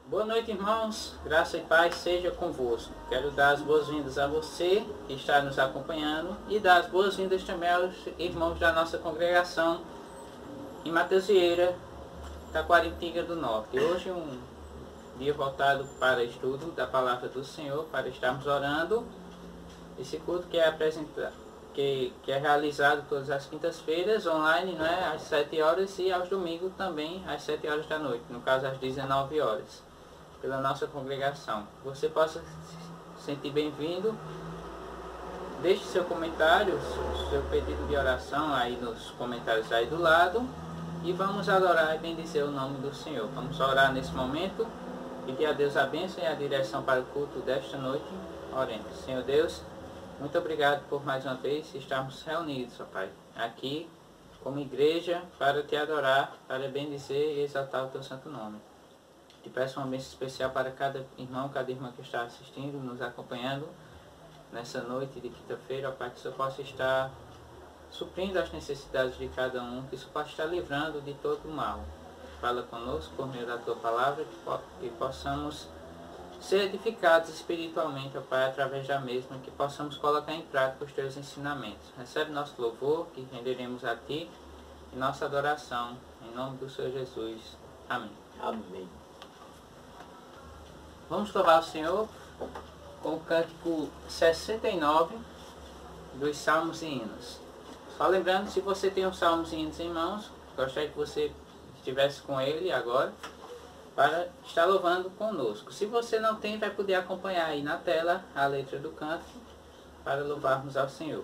Boa noite, irmãos. Graça e paz seja convosco. Quero dar as boas-vindas a você que está nos acompanhando e dar as boas-vindas também aos irmãos da nossa congregação em Mateusieira, Taquaritinga do Norte. Hoje um dia voltado para estudo da Palavra do Senhor, para estarmos orando. Esse culto que é realizado todas as quintas-feiras, online, não é? Às 7 horas e aos domingos também às 7 horas da noite, no caso às 19 horas, pela nossa congregação. Você possa se sentir bem-vindo. Deixe seu comentário, seu pedido de oração aí nos comentários aí do lado. E vamos adorar e bendizer o nome do Senhor. Vamos orar nesse momento. Pedir a Deus a bênção e a direção para o culto desta noite. Oremos. Senhor Deus, muito obrigado por mais uma vez estarmos reunidos, ó Pai, aqui como igreja para te adorar, para bendizer e exaltar o teu santo nome. Te peço uma bênção especial para cada irmão, cada irmã que está assistindo, nos acompanhando nessa noite de quinta-feira, ó Pai, que o Senhor possa estar suprindo as necessidades de cada um, que o Senhor possa estar livrando de todo o mal. Fala conosco por meio da tua palavra, que possamos ser edificados espiritualmente, ó Pai, através da mesma, que possamos colocar em prática os teus ensinamentos. Recebe nosso louvor, que renderemos a ti, e nossa adoração, em nome do Senhor Jesus. Amém. Amém. Vamos louvar o Senhor com o cântico 69 dos Salmos e Hinos. Só lembrando, se você tem os Salmos e Hinos em mãos, gostaria que você estivesse com ele agora, para estar louvando conosco. Se você não tem, vai poder acompanhar aí na tela a letra do canto, para louvarmos ao Senhor.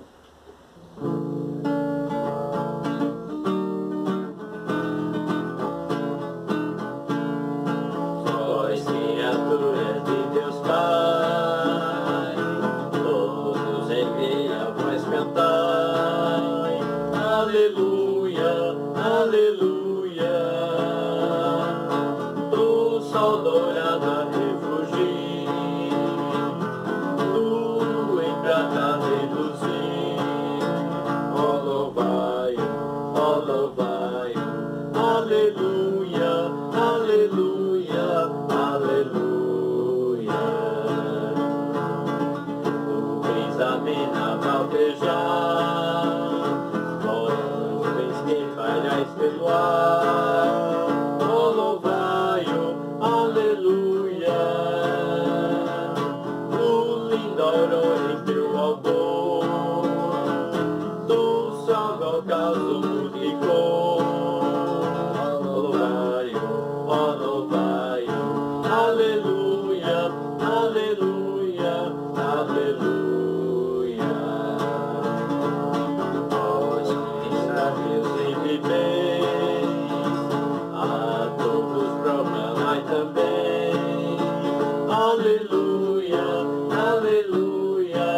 ocaso multiplicou. Oh, louvai-o, aleluia, aleluia, aleluia. Vós que sábios e viveis, a todos proclamai também. Aleluia, aleluia.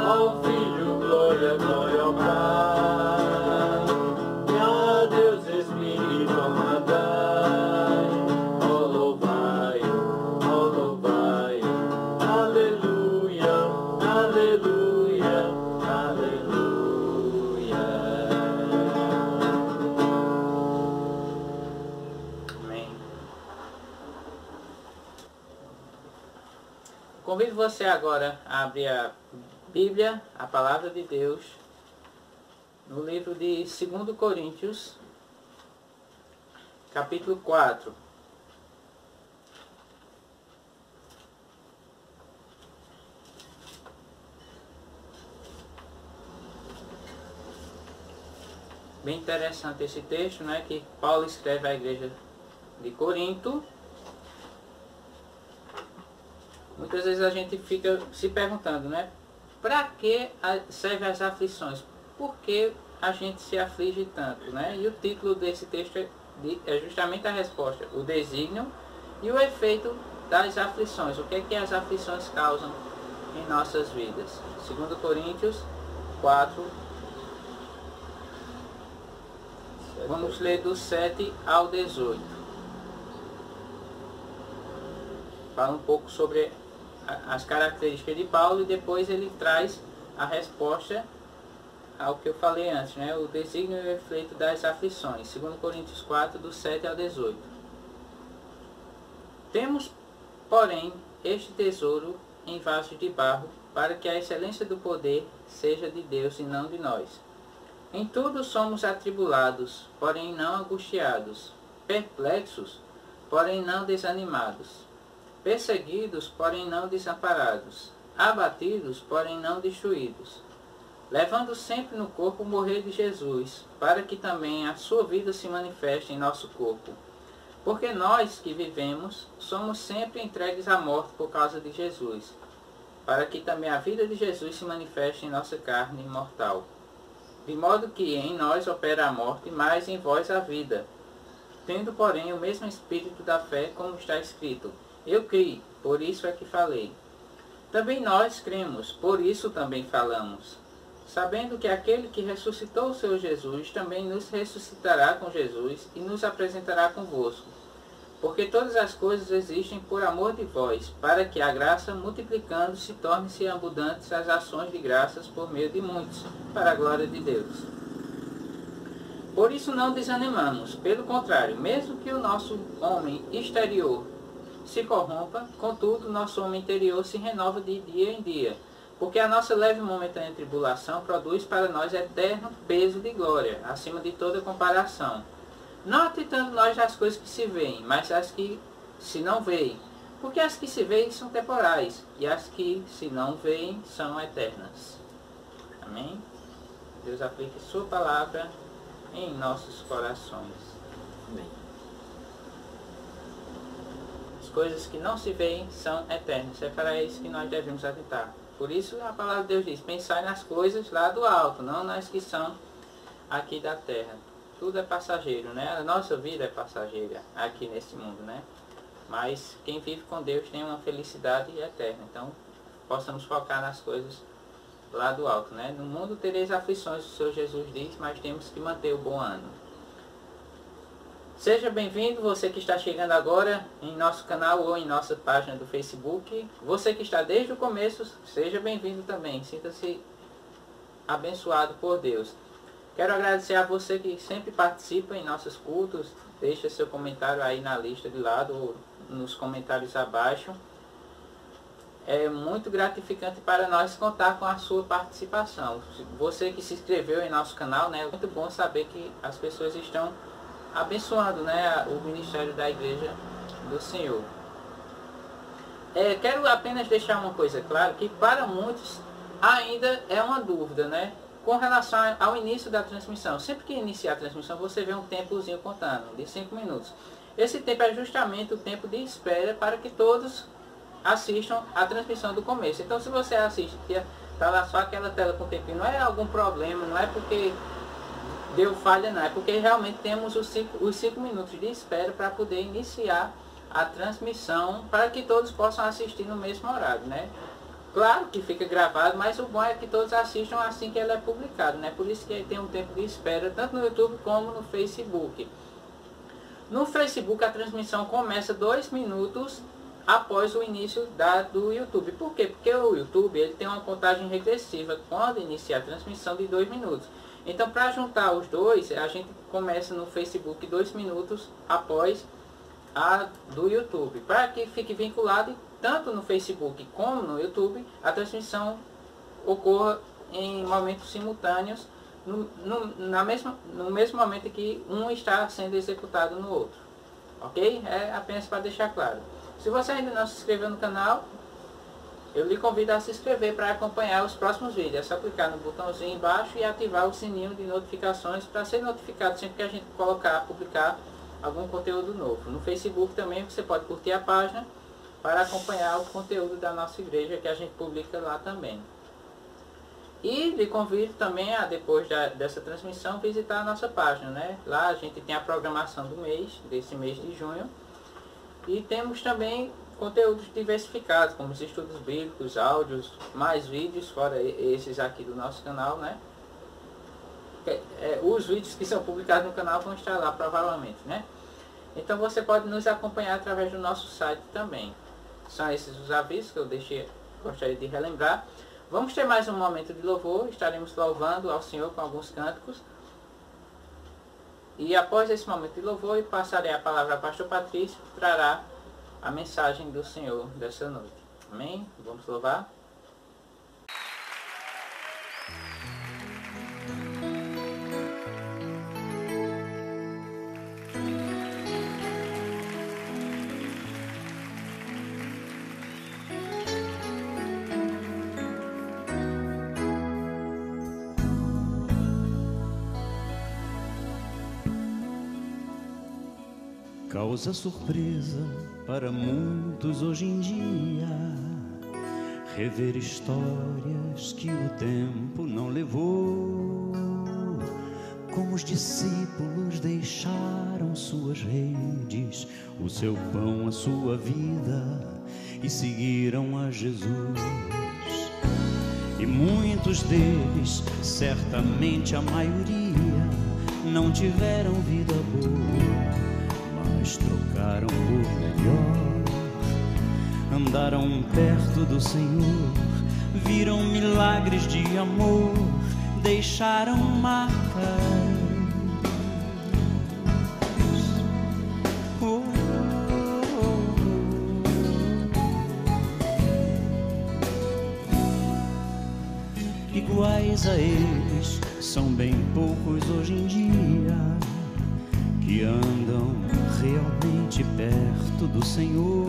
Ao Filho, glória, glória ao Pai. E a Deus Espírito amadai. Oh, louvai-o, aleluia, aleluia, aleluia. Amém. Convido você agora a abrir a Bíblia, a Palavra de Deus, no livro de 2 Coríntios, capítulo 4. Bem interessante esse texto, né, que Paulo escreve à igreja de Corinto. Muitas vezes a gente fica se perguntando, né, para que servem as aflições? Por que a gente se aflige tanto, né? E o título desse texto é justamente a resposta, o desígnio e o efeito das aflições. O que é que as aflições causam em nossas vidas? 2 Coríntios 4, vamos ler do 7 ao 18. Fala um pouco sobre as características de Paulo e depois ele traz a resposta ao que eu falei antes, né? O desígnio e o efeito das aflições. 2 Coríntios 4, do 7 ao 18. Temos, porém, este tesouro em vasos de barro, para que a excelência do poder seja de Deus e não de nós. Em tudo somos atribulados, porém não angustiados, perplexos, porém não desanimados, perseguidos, porém não desamparados, abatidos, porém não destruídos, levando sempre no corpo o morrer de Jesus, para que também a sua vida se manifeste em nosso corpo. Porque nós que vivemos, somos sempre entregues à morte por causa de Jesus, para que também a vida de Jesus se manifeste em nossa carne mortal. De modo que em nós opera a morte, mas em vós a vida. Tendo, porém, o mesmo espírito da fé, como está escrito: eu criei, por isso é que falei. Também nós cremos, por isso também falamos, sabendo que aquele que ressuscitou o seu Jesus também nos ressuscitará com Jesus e nos apresentará convosco. Porque todas as coisas existem por amor de vós, para que a graça, multiplicando-se, torne-se abundantes as ações de graças por meio de muitos, para a glória de Deus. Por isso não desanimamos, pelo contrário, mesmo que o nosso homem exterior se corrompa, contudo nosso homem interior se renova de dia em dia, porque a nossa leve e momentânea tribulação produz para nós eterno peso de glória, acima de toda comparação. Não atentando nós das coisas que se veem, mas as que se não veem, porque as que se veem são temporais, e as que se não veem são eternas. Amém? Deus aplique sua palavra em nossos corações. Amém. As coisas que não se veem são eternas. É para isso que nós devemos atentar. Por isso a palavra de Deus diz: pensai nas coisas lá do alto, não nas que são aqui da terra. Tudo é passageiro, né? A nossa vida é passageira aqui nesse mundo, né? Mas quem vive com Deus tem uma felicidade eterna. Então, possamos focar nas coisas lá do alto, né? No mundo tereis aflições, o Senhor Jesus diz, mas temos que manter o bom ânimo. Seja bem-vindo, você que está chegando agora em nosso canal ou em nossa página do Facebook. Você que está desde o começo, seja bem-vindo também. Sinta-se abençoado por Deus. Quero agradecer a você que sempre participa em nossos cultos. Deixa seu comentário aí na lista de lado ou nos comentários abaixo. É muito gratificante para nós contar com a sua participação. Você que se inscreveu em nosso canal, né, é muito bom saber que as pessoas estão abençoando, né, o ministério da Igreja do Senhor. Quero apenas deixar uma coisa clara, que para muitos ainda é uma dúvida, né? Com relação ao início da transmissão, sempre que iniciar a transmissão, você vê um tempozinho contando, de 5 minutos. Esse tempo é justamente o tempo de espera para que todos assistam a transmissão do começo. Então, se você assiste e está lá só aquela tela com tempinho, não é algum problema, não é porque deu falha, não. É porque realmente temos os 5 minutos de espera para poder iniciar a transmissão, para que todos possam assistir no mesmo horário, né? Claro que fica gravado, mas o bom é que todos assistam assim que ela é publicado, né? Por isso que tem um tempo de espera, tanto no YouTube como no Facebook. No Facebook a transmissão começa 2 minutos após o início do YouTube. Por quê? Porque o YouTube ele tem uma contagem regressiva quando inicia a transmissão de 2 minutos. Então, para juntar os dois, a gente começa no Facebook 2 minutos após a do YouTube, para que fique vinculado tanto no Facebook como no YouTube, a transmissão ocorra em momentos simultâneos, no mesmo momento em que um está sendo executado no outro. Ok? É apenas para deixar claro. Se você ainda não se inscreveu no canal, eu lhe convido a se inscrever para acompanhar os próximos vídeos. É só clicar no botãozinho embaixo e ativar o sininho de notificações para ser notificado sempre que a gente publicar algum conteúdo novo. No Facebook também você pode curtir a página para acompanhar o conteúdo da nossa igreja que a gente publica lá também. E lhe convido também a, depois dessa transmissão, visitar a nossa página, né? Lá a gente tem a programação do mês, desse mês de junho. E temos também conteúdos diversificados, como os estudos bíblicos, áudios, mais vídeos, fora esses aqui do nosso canal, né? Os vídeos que são publicados no canal vão estar lá provavelmente, né? Então você pode nos acompanhar através do nosso site também. São esses os avisos que eu gostaria de relembrar. Vamos ter mais um momento de louvor, estaremos louvando ao Senhor com alguns cânticos. E após esse momento de louvor, eu passarei a palavra ao pastor Patrício, que trará a mensagem do Senhor dessa noite. Amém? Vamos louvar? Causa surpresa para muitos hoje em dia rever histórias que o tempo não levou. Como os discípulos deixaram suas redes, o seu pão, a sua vida e seguiram a Jesus. E muitos deles, certamente a maioria, não tiveram vida boa, mas trocaram por melhor. Andaram perto do Senhor, viram milagres de amor, deixaram marcas. Oh, oh, oh. Iguais a eles são bem poucos hoje em dia que andam realmente perto do Senhor,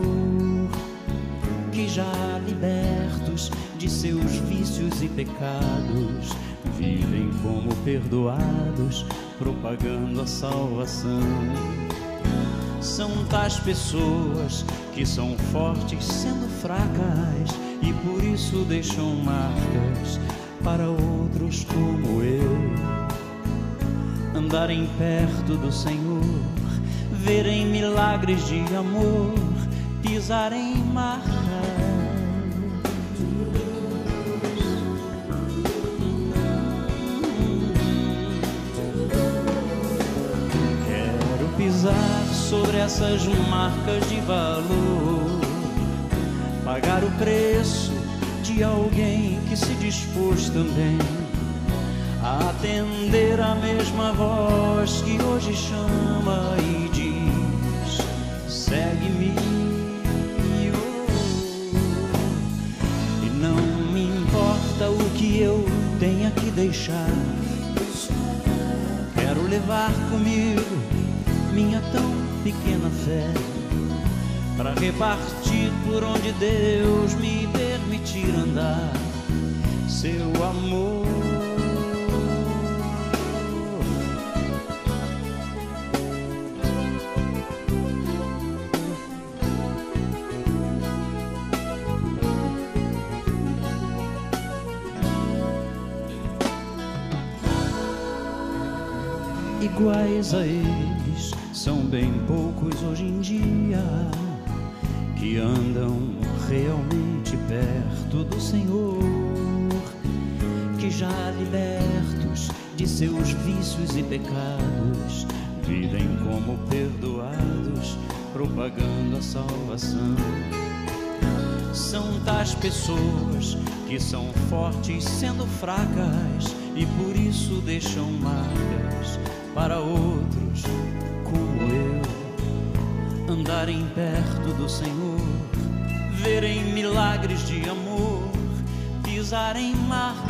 que já libertos de seus vícios e pecados, vivem como perdoados, propagando a salvação. São tais pessoas que são fortes sendo fracas e por isso deixam marcas para outros como eu. Andarem perto do Senhor, verem milagres de amor, pisarem marcas. Quero pisar sobre essas marcas de valor, pagar o preço de alguém que se dispôs também a atender a mesma voz que hoje chama e diz: segue-me. E não me importa o que eu tenha que deixar, quero levar comigo minha tão pequena fé, para repartir por onde Deus me permitir andar seu amor. iguais a eles são bem poucos hoje em dia, que andam realmente perto do Senhor, que já libertos de seus vícios e pecados, vivem como perdoados, propagando a salvação. São tais pessoas que são fortes sendo fracas e por isso deixam marcas para outros como eu andarem perto do Senhor, verem milagres de amor, pisarem marcas.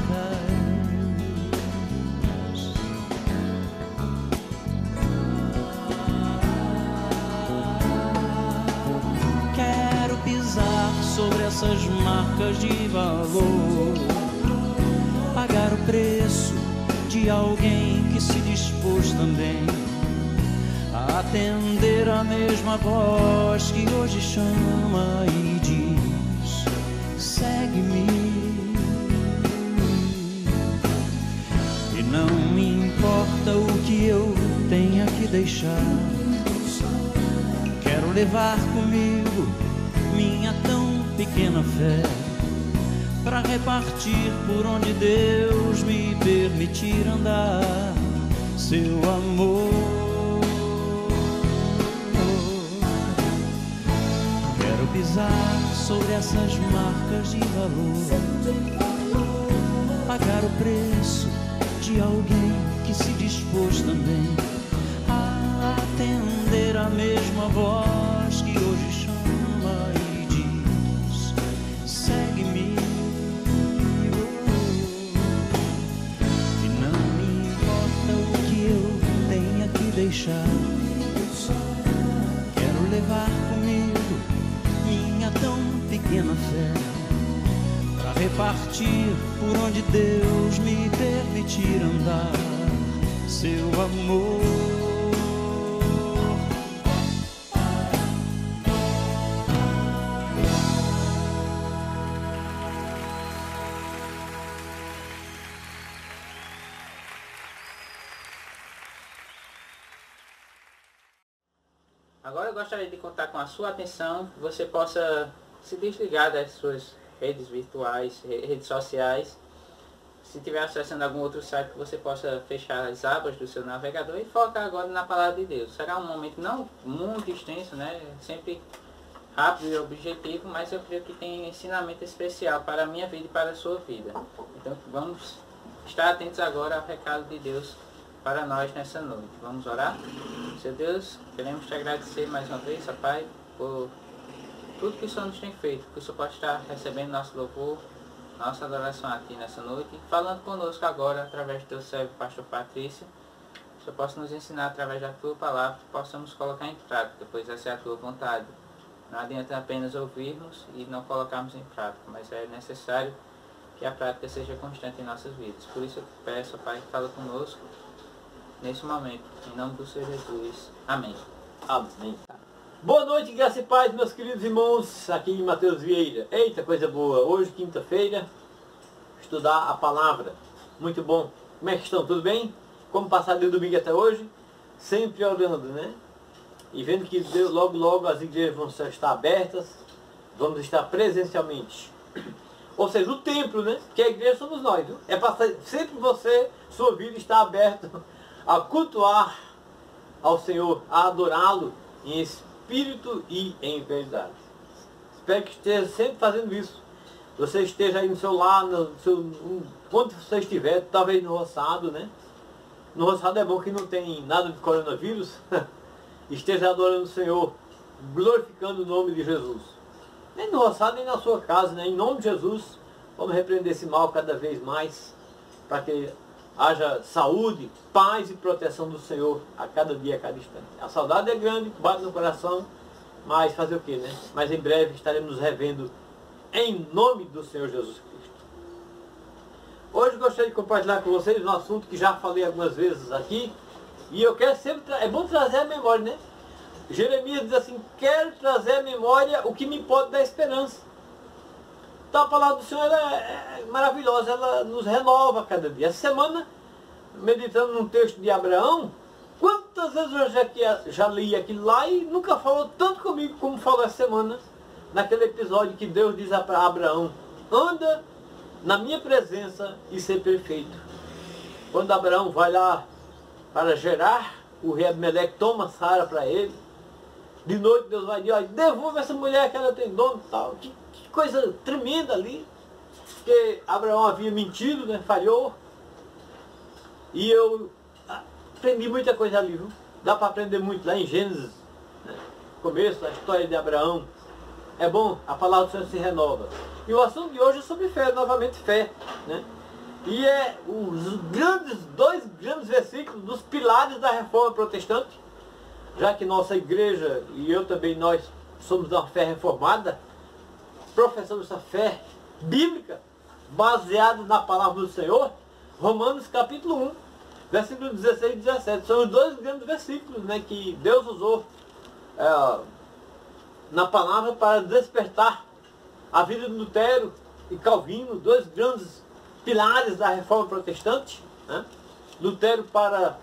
Quero pisar sobre essas marcas de valor, pagar o preço de alguém que se dispôs também a atender a mesma voz que hoje chama e diz: segue-me. E não me importa o que eu tenha que deixar, quero levar comigo minha tão pequena fé, para repartir por onde Deus me permitir andar, seu amor. Quero pisar sobre essas marcas de valor, pagar o preço de alguém que se dispôs também a atender a mesma voz que hoje chama e diz: segue-me. E não me importa o que eu tenha que deixar, quero levar comigo minha tão pequena fé, para repartir por onde Deus me permitir andar, seu amor. Agora eu gostaria de contar com a sua atenção, que você possa se desligar das suas redes virtuais, redes sociais. Se estiver acessando algum outro site, que você possa fechar as abas do seu navegador e focar agora na palavra de Deus. Será um momento não muito extenso, né? Sempre rápido e objetivo, mas eu creio que tem um ensinamento especial para a minha vida e para a sua vida. Então vamos estar atentos agora ao recado de Deus para nós nessa noite. Vamos orar? Seu Deus, queremos te agradecer mais uma vez, ó Pai, por tudo que o Senhor nos tem feito, que o Senhor pode estar recebendo nosso louvor, nossa adoração a Ti nessa noite, falando conosco agora através do Teu servo, Pastor Patrício. Que o Senhor possa nos ensinar através da Tua palavra, que possamos colocar em prática, pois essa é a Tua vontade. Não adianta apenas ouvirmos e não colocarmos em prática, mas é necessário que a prática seja constante em nossas vidas. Por isso eu peço, ó Pai, que fala conosco nesse momento, em nome do Senhor Jesus. Amém. Amém. Boa noite, graça e paz, meus queridos irmãos, aqui em Mateus Vieira. Eita, coisa boa. Hoje, quinta-feira, estudar a palavra. Muito bom. Como é que estão? Tudo bem? Como passaram de domingo até hoje? Sempre orando, né? E vendo que Deus, logo, logo as igrejas vão estar abertas, vamos estar presencialmente. Ou seja, o templo, né? Que a igreja somos nós, viu? É para sempre você, sua vida está aberta a cultuar ao Senhor, a adorá-lo em espírito e em verdade. Espero que esteja sempre fazendo isso. Você esteja aí no seu lar, onde você estiver, talvez no roçado, né? No roçado é bom que não tem nada de coronavírus. Esteja adorando o Senhor, glorificando o nome de Jesus. Nem no roçado, nem na sua casa, né? Em nome de Jesus, vamos repreender esse mal cada vez mais, para que haja saúde, paz e proteção do Senhor a cada dia, a cada instante. A saudade é grande, bate no coração, mas fazer o quê, né? Mas em breve estaremos nos revendo em nome do Senhor Jesus Cristo. Hoje gostaria de compartilhar com vocês um assunto que já falei algumas vezes aqui, e eu quero sempre, é bom trazer a memória, né? Jeremias diz assim: quero trazer à memória o que me pode dar esperança. Então a palavra do Senhor é maravilhosa, ela nos renova a cada dia. Essa semana, meditando num texto de Abraão, Quantas vezes eu já li aquilo lá e nunca falou tanto comigo como falou essa semana, naquele episódio que Deus diz para Abraão, anda na minha presença e ser perfeito. Quando Abraão vai lá para Gerar, o rei Abimeleque toma Sara para ele. De noite Deus vai dizer, olha, devolva essa mulher que ela tem dono e tal. Que coisa tremenda ali. Porque Abraão havia mentido, né? Falhou. E eu aprendi muita coisa ali, viu? Dá para aprender muito lá em Gênesis, né? Começo da história de Abraão. É bom, a palavra do Senhor se renova. E o assunto de hoje é sobre fé, novamente fé, né? E é dois grandes versículos dos pilares da reforma protestante, já que nossa igreja, e eu também, nós somos da fé reformada, professamos essa fé bíblica, baseada na palavra do Senhor. Romanos capítulo 1, versículos 16 e 17, são os dois grandes versículos, né, que Deus usou na palavra para despertar a vida de Lutero e Calvino, dois grandes pilares da reforma protestante, né? Lutero para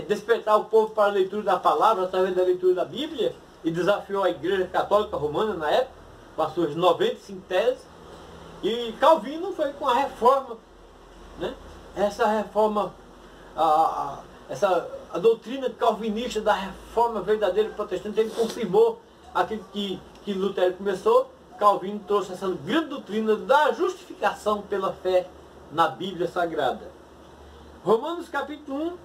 despertar o povo para a leitura da palavra através da leitura da Bíblia, e desafiou a Igreja Católica Romana na época, com as suas 95 teses, e Calvino foi com a reforma, né? Essa reforma, a doutrina calvinista da reforma verdadeira protestante, ele confirmou aquilo que Lutero começou. Calvino trouxe essa grande doutrina da justificação pela fé na Bíblia Sagrada. Romanos capítulo 1,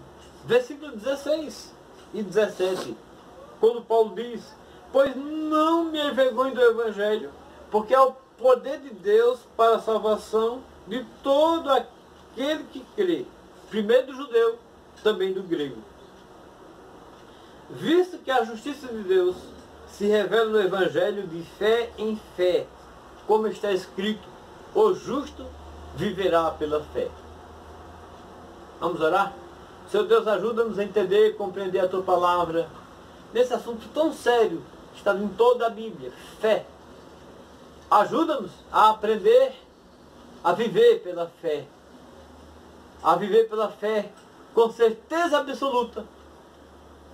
versículo 16 e 17, quando Paulo diz, pois não me envergonho do Evangelho, porque é o poder de Deus para a salvação de todo aquele que crê, primeiro do judeu, também do grego. Visto que a justiça de Deus se revela no Evangelho de fé em fé, como está escrito, o justo viverá pela fé. Vamos orar? Seu Deus, ajuda-nos a entender e compreender a Tua palavra, nesse assunto tão sério, que está em toda a Bíblia, fé. Ajuda-nos a aprender a viver pela fé. A viver pela fé com certeza absoluta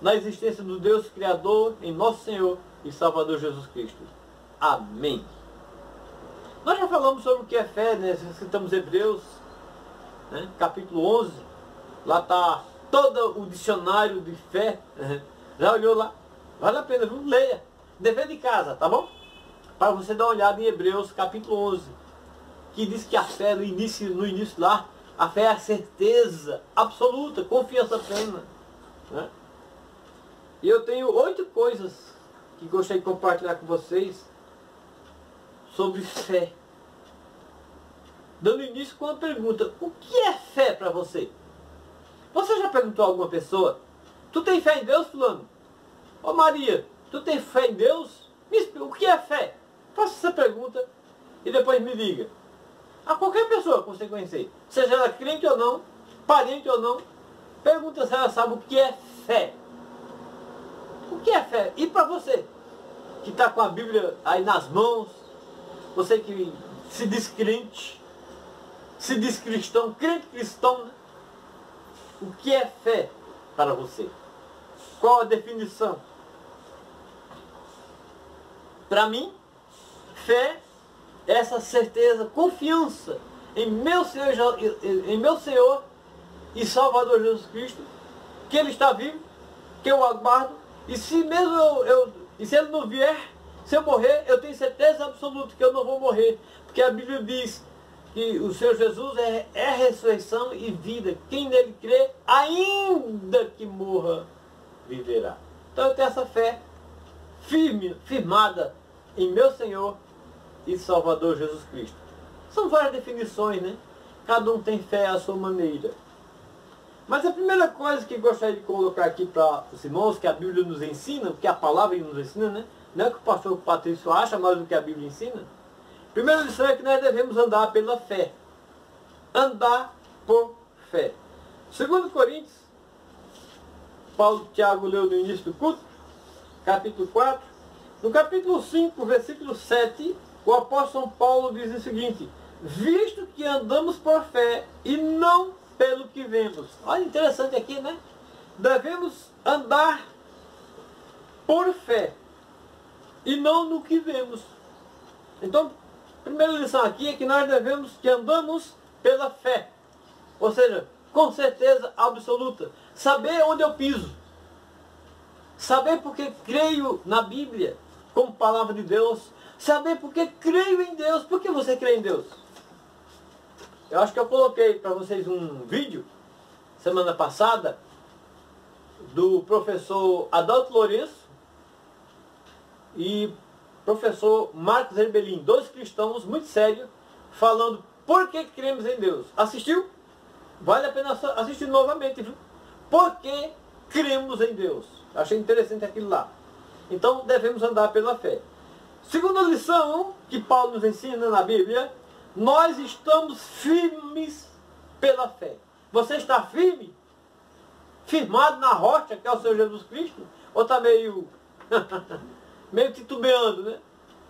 na existência do Deus Criador em nosso Senhor e Salvador Jesus Cristo. Amém. Nós já falamos sobre o que é fé, né? Citamos Hebreus, né? Capítulo 11. Lá está todo o dicionário de fé. Já olhou lá? Vale a pena, viu? Leia. Dever de casa, tá bom? Para você dar uma olhada em Hebreus, capítulo 11. Que diz que a fé, no início lá, a fé é a certeza absoluta, confiança plena, né? E eu tenho 8 coisas que gostaria de compartilhar com vocês sobre fé. Dando início com uma pergunta: o que é fé para você? Você já perguntou a alguma pessoa: tu tem fé em Deus, fulano? Ô Maria, tu tem fé em Deus? Me explica, o que é fé? Faça essa pergunta e depois me diga. A qualquer pessoa que você conhecer, seja ela crente ou não, parente ou não, pergunta se ela sabe o que é fé. O que é fé? E para você, que está com a Bíblia aí nas mãos, você que se diz crente, se diz cristão, crente cristão, né? O que é fé para você? Qual a definição? Para mim, fé é essa certeza, confiança em meu Senhor e Salvador Jesus Cristo, que Ele está vivo, que eu aguardo, e se mesmo e se Ele não vier, se eu morrer, eu tenho certeza absoluta que eu não vou morrer, porque a Bíblia diz que o Senhor Jesus é ressurreição e vida. Quem nele crê, ainda que morra, viverá. Então eu tenho essa fé firmada em meu Senhor e Salvador Jesus Cristo. São várias definições, né? Cada um tem fé à sua maneira. Mas a primeira coisa que gostaria de colocar aqui para os irmãos, que a Bíblia nos ensina, o que a palavra nos ensina, né? Não é o que o pastor Patrício acha, mas o que a Bíblia ensina. Primeira lição é que nós devemos andar pela fé. Andar por fé. 2 Coríntios, Tiago leu no início do culto, capítulo 4. No capítulo 5, versículo 7, o apóstolo Paulo diz o seguinte: visto que andamos por fé e não pelo que vemos. Olha, interessante aqui, né? devemos andar por fé e não no que vemos. Então, a primeira lição aqui é que nós devemos que andamos pela fé. Ou seja, com certeza absoluta. Saber onde eu piso. Saber porque creio na Bíblia como palavra de Deus. Saber porque creio em Deus. Por que você crê em Deus? Eu acho que eu coloquei para vocês um vídeo, semana passada, do professor Adalto Lourenço e professor Marcos Herbelin, dois cristãos muito sérios, falando por que cremos em Deus. Assistiu? Vale a pena assistir novamente, viu? Por que cremos em Deus? Achei interessante aquilo lá. Então devemos andar pela fé. Segunda lição que Paulo nos ensina na Bíblia, nós estamos firmes pela fé. Você está firme? Firmado na rocha, que é o Senhor Jesus Cristo? Ou está meio titubeando, né?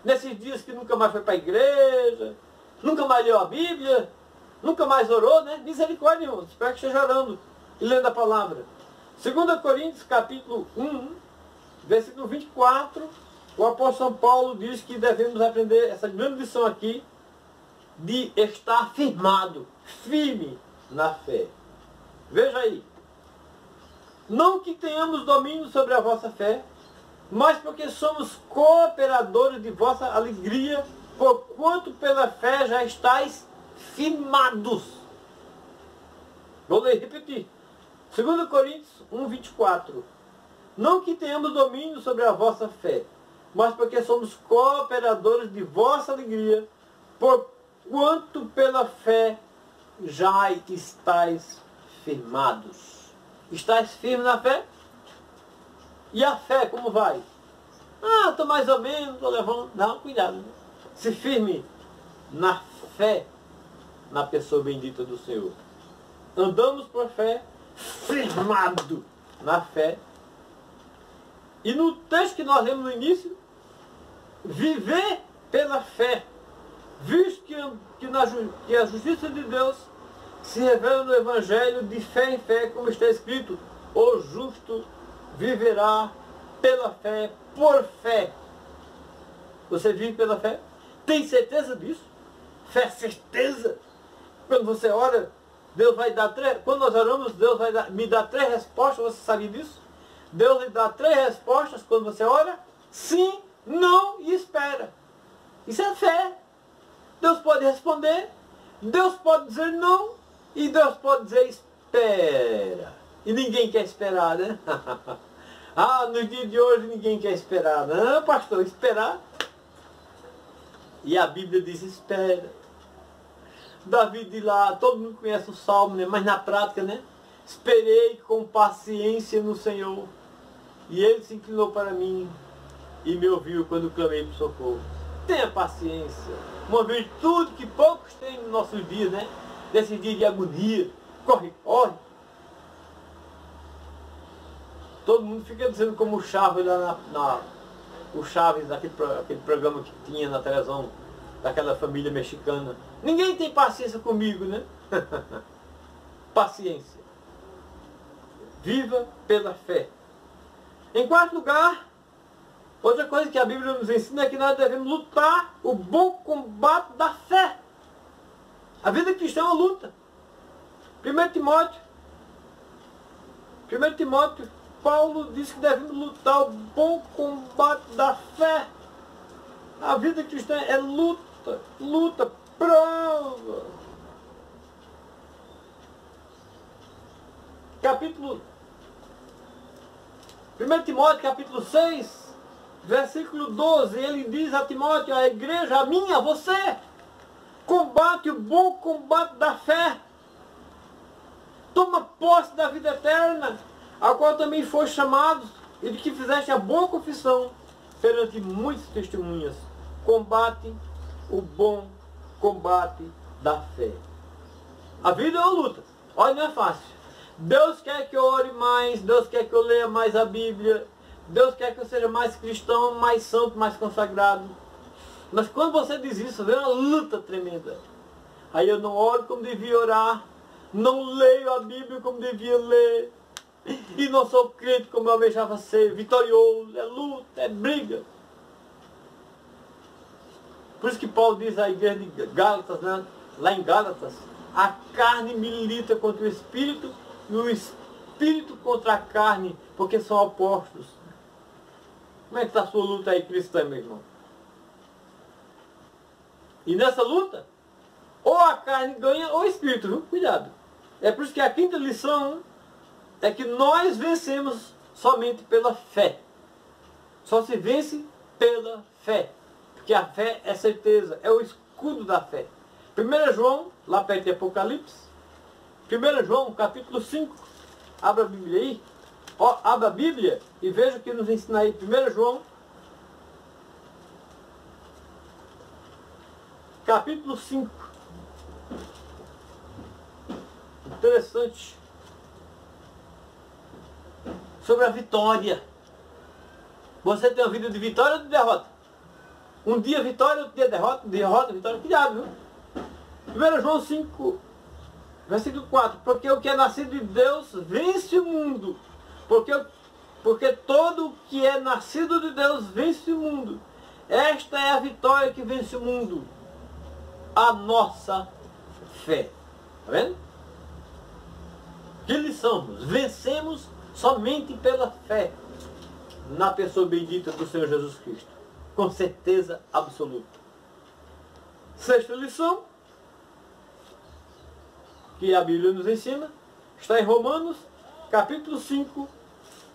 Nesses dias que nunca mais foi para a igreja, nunca mais leu a Bíblia, nunca mais orou, né? Misericórdia, irmãos. Espero que esteja orando e lendo a palavra. 2 Coríntios, capítulo 1, versículo 24, o apóstolo São Paulo diz que devemos aprender essa grande lição aqui de estar firmado, firme na fé. Veja aí. Não que tenhamos domínio sobre a vossa fé, mas porque somos cooperadores de vossa alegria, porquanto pela fé já estáis firmados. Vou ler e repetir. 2 Coríntios 1, 24. Não que tenhamos domínio sobre a vossa fé, mas porque somos cooperadores de vossa alegria, porquanto pela fé já estáis firmados. Estáis firmes na fé? E a fé como vai? Ah, estou mais ou menos, estou levando. Não, cuidado. Né? Se firme na fé, na pessoa bendita do Senhor. Andamos por fé, firmado na fé. E no texto que nós lemos no início, viver pela fé, visto que a justiça de Deus se revela no Evangelho de fé em fé, como está escrito, o justo viverá pela fé, por fé. Você vive pela fé? Tem certeza disso? Fé, certeza. Quando você ora, Deus vai dar três. Quando nós oramos, Deus vai me dar 3 respostas. Você sabe disso? Deus lhe dá 3 respostas quando você ora: sim, não e espera. Isso é fé. Deus pode responder, Deus pode dizer não e Deus pode dizer espera. E ninguém quer esperar, né? Ah, no dia de hoje ninguém quer esperar. Não, pastor, esperar. E a Bíblia diz espera. Davi diz lá, todo mundo conhece o Salmo, né? Mas na prática, né? Esperei com paciência no Senhor. E Ele se inclinou para mim e me ouviu quando clamei por socorro. Tenha paciência. Uma virtude que poucos têm nos nossos dias, né? Nesse dia de agonia. Corre, corre. Todo mundo fica dizendo como o Chaves lá o Chaves, aquele programa que tinha na televisão, daquela família mexicana. Ninguém tem paciência comigo, né? Paciência. Viva pela fé. Em quarto lugar, outra coisa que a Bíblia nos ensina é que nós devemos lutar o bom combate da fé. A vida cristã é uma luta. 1 Timóteo, Paulo diz que devemos lutar o bom combate da fé. A vida cristã é luta, luta, prova. 1 Timóteo capítulo 6, versículo 12, ele diz a Timóteo, a igreja, a minha, você, combate o bom combate da fé. Toma posse da vida eterna, a qual também foi chamado, e de que fizeste a boa confissão perante muitas testemunhas. Combate o bom combate da fé. A vida é uma luta. Olha, não é fácil. Deus quer que eu ore mais, Deus quer que eu leia mais a Bíblia, Deus quer que eu seja mais cristão, mais santo, mais consagrado. Mas quando você diz isso, vem uma luta tremenda. Aí eu não oro como devia orar, não leio a Bíblia como devia ler, E não sou crente como eu almejava ser, vitorioso, é luta, é briga. Por isso que Paulo diz à igreja de Gálatas, né? Lá em Gálatas, a carne milita contra o espírito e o espírito contra a carne, porque são opostos. Como é que está a sua luta aí cristã, meu irmão? E nessa luta, ou a carne ganha ou o espírito, viu? Cuidado. É por isso que a quinta lição é que nós vencemos somente pela fé. Só se vence pela fé. Porque a fé é certeza, é o escudo da fé. 1 João, lá perto de Apocalipse, 1 João, capítulo 5, abra a Bíblia aí. Ó, abra a Bíblia e veja o que nos ensina aí. 1 João, capítulo 5. Interessante. Sobre a vitória. Você tem uma vida de vitória ou de derrota? Um dia vitória, outro dia derrota, vitória. Cuidado, viu? 1 João 5, versículo 4. Porque o que é nascido de Deus vence o mundo. Porque todo o que é nascido de Deus vence o mundo. Esta é a vitória que vence o mundo. A nossa fé. Está vendo? Que lição? Vencemos somente pela fé na pessoa bendita do Senhor Jesus Cristo. Com certeza absoluta. Sexta lição, que a Bíblia nos ensina, está em Romanos, capítulo 5,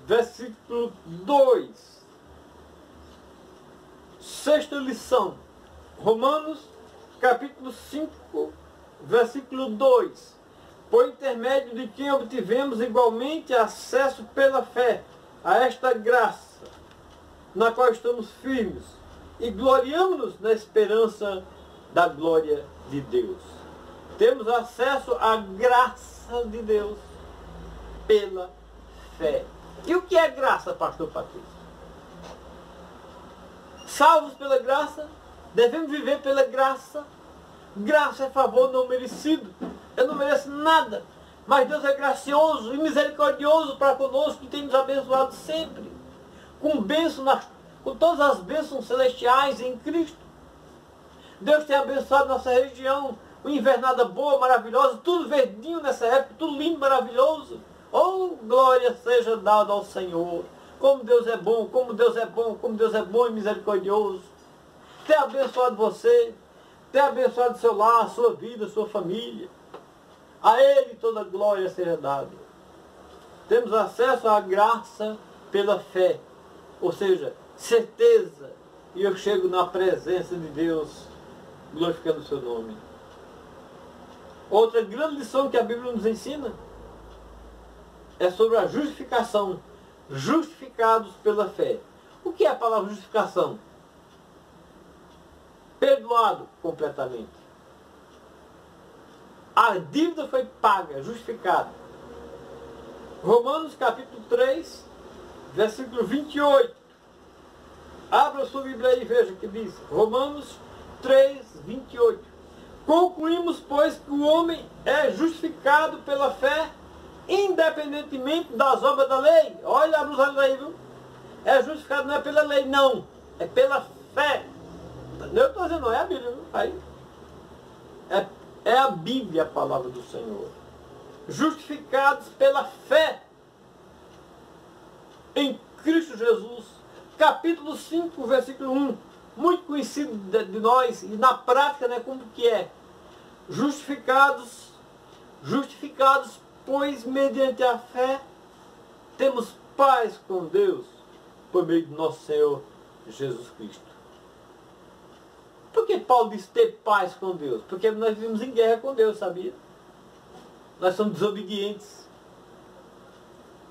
versículo 2. Sexta lição, Romanos, capítulo 5, versículo 2. Por intermédio de quem obtivemos igualmente acesso pela fé a esta graça, na qual estamos firmes, e gloriamos-nos na esperança da glória de Deus. Temos acesso à graça de Deus pela fé. E o que é graça, pastor Patrício? Salvos pela graça, devemos viver pela graça. Graça é favor não merecido. Eu não mereço nada, mas Deus é gracioso e misericordioso para conosco e tem nos abençoado sempre. Com todas as bênçãos celestiais em Cristo. Deus tem abençoado nossa região, uma invernada boa, maravilhosa, tudo verdinho nessa época, tudo lindo, maravilhoso. Oh, glória seja dada ao Senhor. Como Deus é bom, como Deus é bom, como Deus é bom e misericordioso. Tem abençoado você, tem abençoado seu lar, sua vida, sua família. A Ele toda glória seja dada. Temos acesso à graça pela fé. Ou seja, certeza. E eu chego na presença de Deus, glorificando o seu nome. Outra grande lição que a Bíblia nos ensina é sobre a justificação. Justificados pela fé. O que é a palavra justificação? Perdoado completamente. A dívida foi paga, justificada. Romanos capítulo 3, versículo 28. Abra sua Bíblia aí e veja o que diz. Romanos 3, 28. Concluímos, pois, que o homem é justificado pela fé, independentemente das obras da lei. Olha a luz aí, viu? É justificado não é pela lei, não. É pela fé. Eu estou dizendo, não é a Bíblia, viu? Aí. É a Bíblia a palavra do Senhor. Justificados pela fé em Cristo Jesus. Capítulo 5, versículo 1. Muito conhecido de nós, e na prática, né, como que é? Justificados, pois mediante a fé temos paz com Deus, por meio de nosso Senhor Jesus Cristo. Por que Paulo diz ter paz com Deus? Porque nós vivemos em guerra com Deus, sabia? Nós somos desobedientes.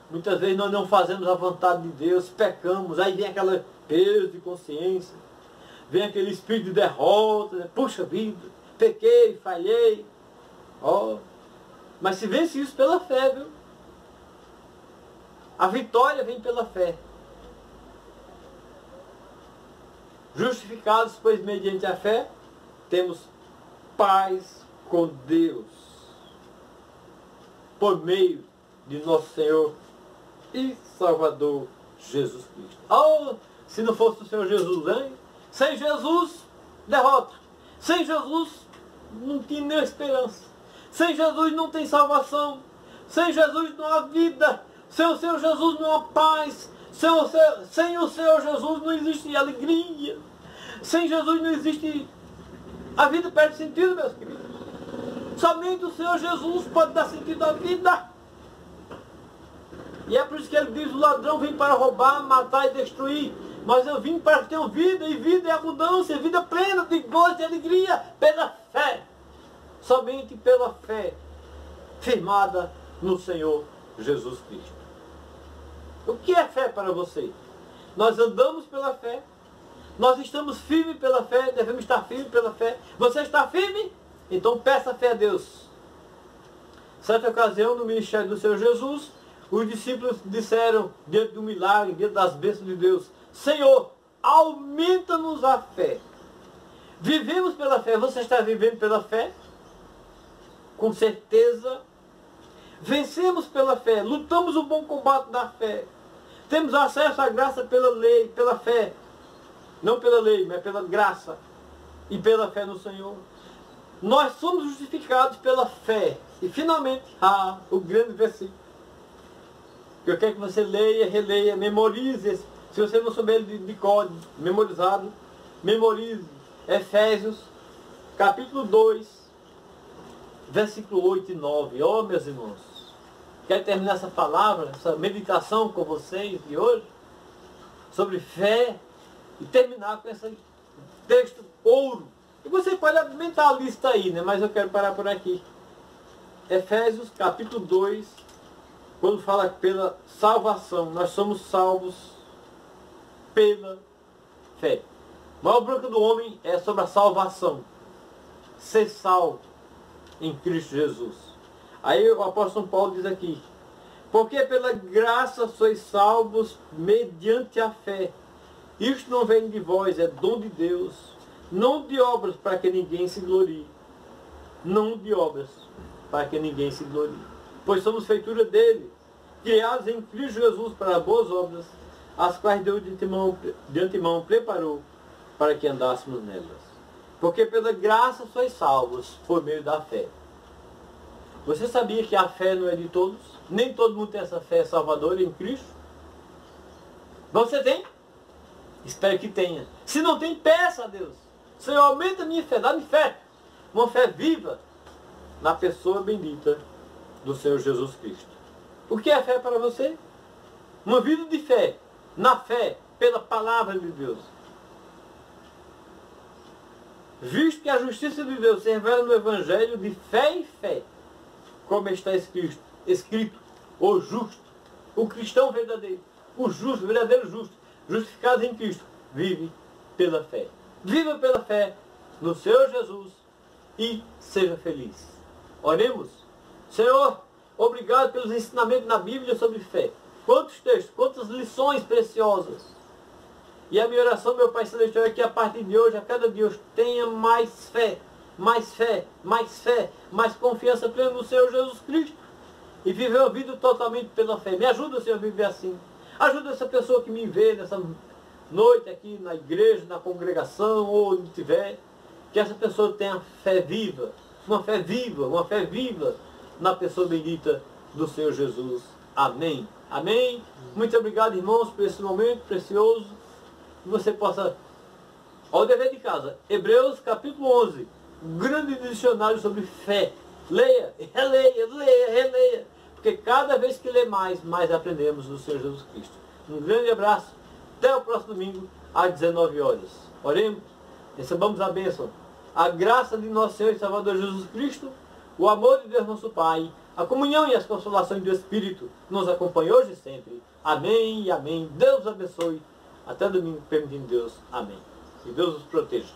Muitas vezes nós não fazemos a vontade de Deus, pecamos, aí vem aquele peso de consciência, vem aquele espírito de derrota, né? Puxa vida, pequei, falhei. Oh. Mas se vence isso pela fé, viu? A vitória vem pela fé. Justificados, pois, mediante a fé, temos paz com Deus, por meio de nosso Senhor e Salvador Jesus Cristo. Oh, se não fosse o Senhor Jesus, hein? Sem Jesus, derrota. Sem Jesus, não tinha nem esperança. Sem Jesus não tem salvação. Sem Jesus não há vida. Sem o Senhor Jesus não há paz. Sem o Senhor Jesus não existe alegria. Sem Jesus não existe... A vida perde sentido, meus queridos. Somente o Senhor Jesus pode dar sentido à vida. E é por isso que ele diz, o ladrão vem para roubar, matar e destruir. Mas eu vim para ter vida, e vida é abundância, vida plena de gozo e alegria, pela fé. Somente pela fé, firmada no Senhor Jesus Cristo. O que é fé para você? Nós andamos pela fé, nós estamos firmes pela fé, devemos estar firmes pela fé. Você está firme? Então peça fé a Deus. Certa ocasião, no ministério do Senhor Jesus, os discípulos disseram, diante do milagre, diante das bênçãos de Deus, Senhor, aumenta-nos a fé. Vivemos pela fé. Você está vivendo pela fé? Com certeza. Vencemos pela fé. Lutamos o bom combate da fé. Temos acesso à graça pela lei, pela fé. Não pela lei, mas pela graça. E pela fé no Senhor. Nós somos justificados pela fé. E finalmente, o grande versículo. Que eu quero que você leia, releia, memorize. Se você não souber de código memorizado, memorize. Efésios, capítulo 2, versículo 8 e 9. Oh, meus irmãos, quero terminar essa palavra, essa meditação com vocês de hoje, sobre fé, e terminar com esse texto ouro. E você pode aumentar a lista aí, né? Mas eu quero parar por aqui. Efésios, capítulo 2, quando fala pela salvação, nós somos salvos pela fé. A maior bronca do homem é sobre a salvação. Ser salvo em Cristo Jesus. Aí o apóstolo Paulo diz aqui, porque pela graça sois salvos mediante a fé. Isto não vem de vós, é dom de Deus, não de obras para que ninguém se glorie. Não de obras para que ninguém se glorie. Pois somos feitura dele, criados em Cristo Jesus para boas obras, as quais Deus de antemão preparou para que andássemos nelas. Porque pela graça sois salvos por meio da fé. Você sabia que a fé não é de todos? Nem todo mundo tem essa fé salvadora em Cristo? Você tem? Espero que tenha. Se não tem, peça a Deus. Senhor, aumenta a minha fé, dá-me fé. Uma fé viva na pessoa bendita do Senhor Jesus Cristo. O que é fé para você? Uma vida de fé, na fé, pela palavra de Deus. Visto que a justiça de Deus se revela no Evangelho de fé em fé, como está escrito, o justo, o cristão verdadeiro, o justo, o verdadeiro justo, justificado em Cristo, vive pela fé. Viva pela fé no Senhor Jesus e seja feliz. Oremos. Senhor, obrigado pelos ensinamentos na Bíblia sobre fé. Quantos textos, quantas lições preciosas. E a minha oração, meu Pai Celestial, é que a partir de hoje, a cada dia, eu tenha mais fé, mais fé, mais fé, mais confiança plena no Senhor Jesus Cristo. E viver uma vida totalmente pela fé. Me ajuda, Senhor, a viver assim. Ajuda essa pessoa que me vê nessa noite aqui na igreja, na congregação, ou onde estiver. Que essa pessoa tenha fé viva, uma fé viva na pessoa bendita do Senhor Jesus. Amém. Amém. Muito obrigado, irmãos, por esse momento precioso. Que você possa, ao dever de casa, Hebreus capítulo 11, grande dicionário sobre fé. Leia, releia, porque cada vez que lê mais aprendemos do Senhor Jesus Cristo. Um grande abraço, até o próximo domingo, às 19 horas. Oremos, recebamos a bênção, a graça de nosso Senhor e Salvador Jesus Cristo, o amor de Deus nosso Pai, a comunhão e as consolações do Espírito nos acompanham hoje e sempre. Amém e amém. Deus abençoe. Até domingo, permitindo Deus. Amém. Que Deus os proteja.